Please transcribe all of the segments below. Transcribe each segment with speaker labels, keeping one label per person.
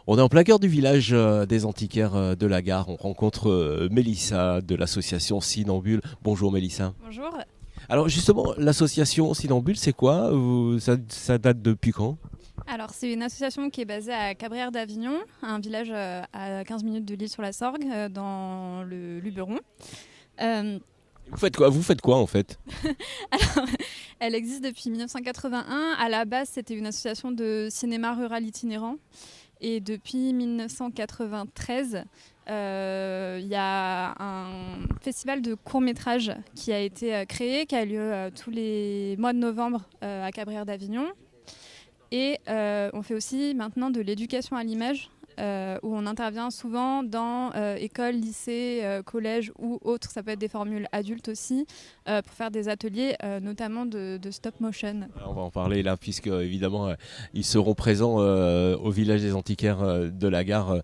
Speaker 1: On est en plein cœur du village des antiquaires de la gare. On rencontre Mélissa de l'association Sinambule. Bonjour Mélissa.
Speaker 2: Bonjour.
Speaker 1: Alors justement, l'association Sinambule, c'est quoi? Ça date depuis quand?
Speaker 2: Alors, c'est une association qui est basée à Cabrères d'Avignon, un village à 15 minutes de l'île sur la Sorgue, dans le Luberon. Euh,
Speaker 1: Vous faites quoi en fait?
Speaker 2: alors, elle existe depuis 1981. À la base, c'était une association de cinéma rural itinérant. Et depuis 1993, il y a un festival de courts-métrages qui a été créé, qui a lieu tous les mois de novembre à Cabrères d'Avignon. Et on fait aussi maintenant de l'éducation à l'image, où on intervient souvent dans écoles, lycées, collèges ou autres. Ça peut être des formules adultes aussi, pour faire des ateliers, notamment de stop motion.
Speaker 1: On va en parler là, puisque évidemment, ils seront présents au village des antiquaires de la gare,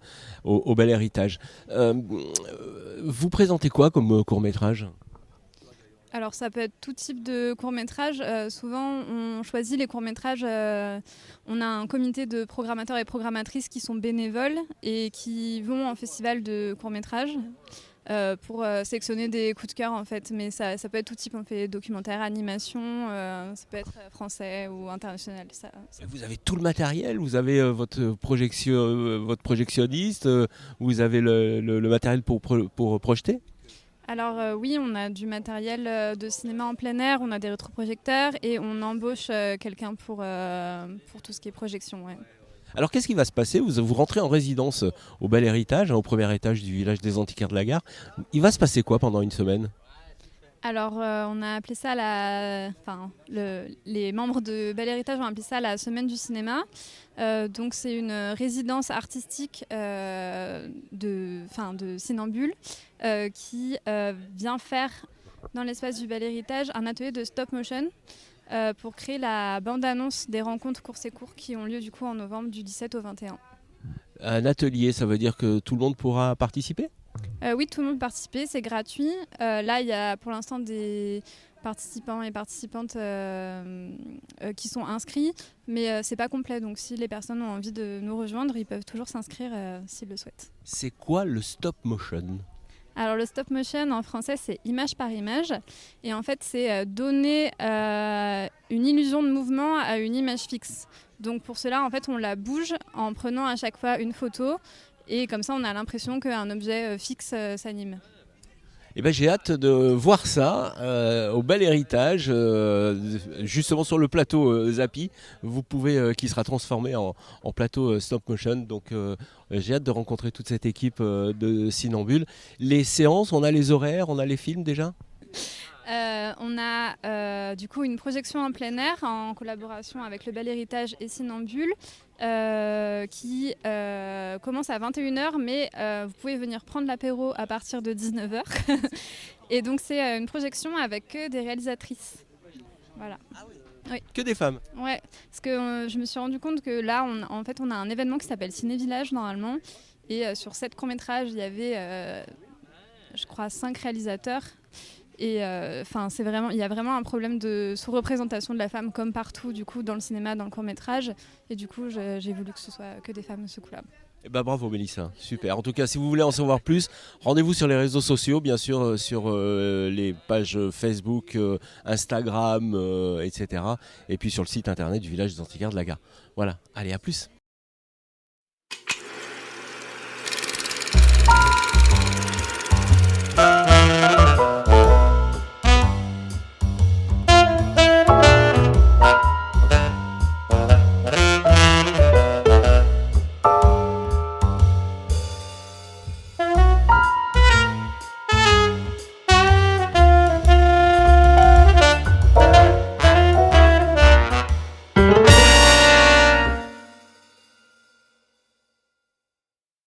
Speaker 1: au Bel Héritage. Vous présentez quoi comme court-métrage?
Speaker 2: Alors ça peut être tout type de court-métrage. Souvent on choisit les courts-métrages. On a un comité de programmateurs et programmatrices qui sont bénévoles et qui vont en festival de courts-métrages pour sélectionner des coups de cœur en fait. Mais ça peut être tout type. On fait documentaire, animation, ça peut être français ou international.
Speaker 1: Vous avez tout le matériel, vous avez votre projectionniste, vous avez le matériel pour projeter?
Speaker 2: Alors oui, on a du matériel de cinéma en plein air, on a des rétroprojecteurs et on embauche quelqu'un pour tout ce qui est projection. Ouais.
Speaker 1: Alors qu'est-ce qui va se passer? Vous rentrez en résidence au Bel Héritage, au premier étage du village des antiquaires de la gare. Il va se passer quoi pendant une semaine?
Speaker 2: Alors on a appelé ça les membres de Bel Héritage ont appelé ça la semaine du cinéma. Donc c'est une résidence artistique de Sinambule qui vient faire dans l'espace du Bel Héritage un atelier de stop motion pour créer la bande-annonce des rencontres courses et cours qui ont lieu du coup en novembre du 17 au 21.
Speaker 1: Un atelier, ça veut dire que tout le monde pourra participer?
Speaker 2: Oui, tout le monde peut participer, c'est gratuit. Là, il y a pour l'instant des participants et participantes qui sont inscrits, mais c'est pas complet. Donc, si les personnes ont envie de nous rejoindre, ils peuvent toujours s'inscrire s'ils le souhaitent.
Speaker 1: C'est quoi le stop motion?
Speaker 2: Alors, le stop motion en français, c'est image par image. Et en fait, c'est donner une illusion de mouvement à une image fixe. Donc, pour cela, en fait, on la bouge en prenant à chaque fois une photo. Et comme ça, on a l'impression qu'un objet fixe s'anime.
Speaker 1: Eh ben, j'ai hâte de voir ça au Bel Héritage, justement sur le plateau Zappy, qui sera transformé en plateau stop motion. Donc j'ai hâte de rencontrer toute cette équipe de Sinambule. Les séances, on a les horaires, on a les films déjà?
Speaker 2: On a du coup une projection en plein air en collaboration avec le Bel Héritage et Sinambule qui commence à 21h, mais vous pouvez venir prendre l'apéro à partir de 19h. Et donc c'est une projection avec que des réalisatrices. Voilà. Oui.
Speaker 1: Que des femmes.
Speaker 2: Ouais, parce que je me suis rendu compte que là, on a un événement qui s'appelle Ciné Village normalement, et sur 7 courts-métrages, il y avait, je crois, 5 réalisateurs. Et il y a vraiment un problème de sous-représentation de la femme comme partout du coup dans le cinéma, dans le court-métrage. Et du coup, j'ai voulu que ce soit que des femmes ce coup-là.
Speaker 1: Eh ben, bravo Mélissa, super. En tout cas, si vous voulez en savoir plus, rendez-vous sur les réseaux sociaux, bien sûr, sur les pages Facebook, Instagram, etc. Et puis sur le site internet du village des antiquaires de la gare. Voilà, allez, à plus.